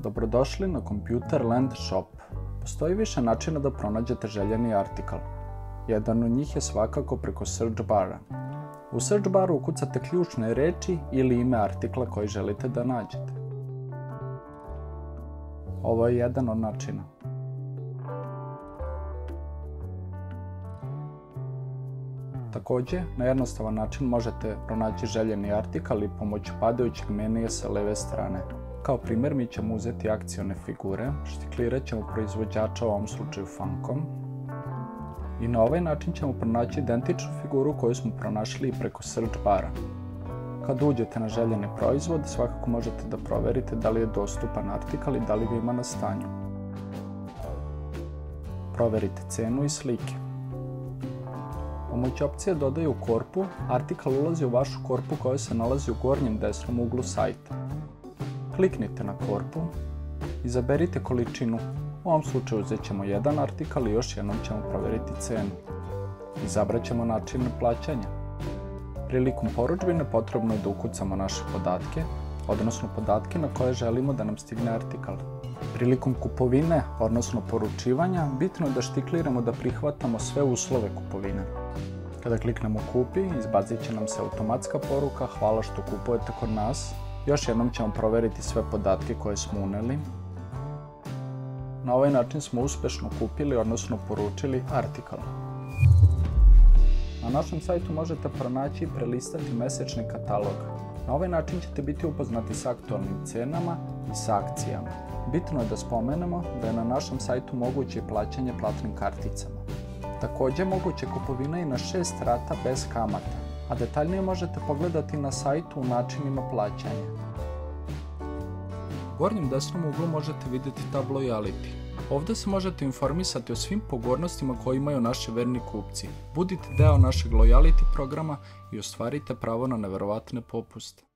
Dobrodošli na Computerland Shop. Postoji više načina da pronađete željeni artikal. Jedan od njih je svakako preko search bara. U search baru ukucate ključne reči ili ime artikla koji želite da nađete. Ovo je jedan od načina. Također, na jednostavan način možete pronaći željeni artikal i pomoću padajućeg menija sa leve strane. Kao primjer mi ćemo uzeti akcione figure, štiklirat ćemo proizvođača, u ovom slučaju Funcom. I na ovaj način ćemo pronaći identičnu figuru koju smo pronašli i preko search bara. Kad uđete na željeni proizvod, svakako možete da proverite da li je dostupan artikal i da li ga ima na stanju. Proverite cenu i slike. Pomoću opcije Dodaj u korpu, artikal ulazi u vašu korpu koja se nalazi u gornjem desnom uglu sajta. Kliknite na korpu, izaberite količinu, u ovom slučaju uzet ćemo jedan artikal i još jednom ćemo provjeriti cenu. Izabrat ćemo način plaćanja. Prilikom porudžbine potrebno je da ukucamo naše podatke, odnosno podatke na koje želimo da nam stigne artikal. Prilikom kupovine, odnosno poručivanja, bitno je da štikliramo da prihvatamo sve uslove kupovine. Kada kliknemo Kupi, izbacit će nam se automatska poruka hvala što kupujete kod nas. Još jednom ćemo provjeriti sve podatke koje smo uneli. Na ovaj način smo uspješno kupili, odnosno poručili artikal. Na našem sajtu možete pronaći i prelistati mesečni katalog. Na ovaj način ćete biti upoznati s aktualnim cenama i s akcijama. Bitno je da spomenemo da je na našem sajtu moguće i plaćanje platnim karticama. Također moguće kupovina i na 6 rata bez kamata, a detaljnije možete pogledati na sajtu u načinima plaćanja. U gornjem desnom uglu možete vidjeti tab Loyalty. Ovdje se možete informisati o svim pogodnostima koje imaju naši verni kupci. Budite deo našeg Loyalty programa i ostvarite pravo na neverovatne popuste.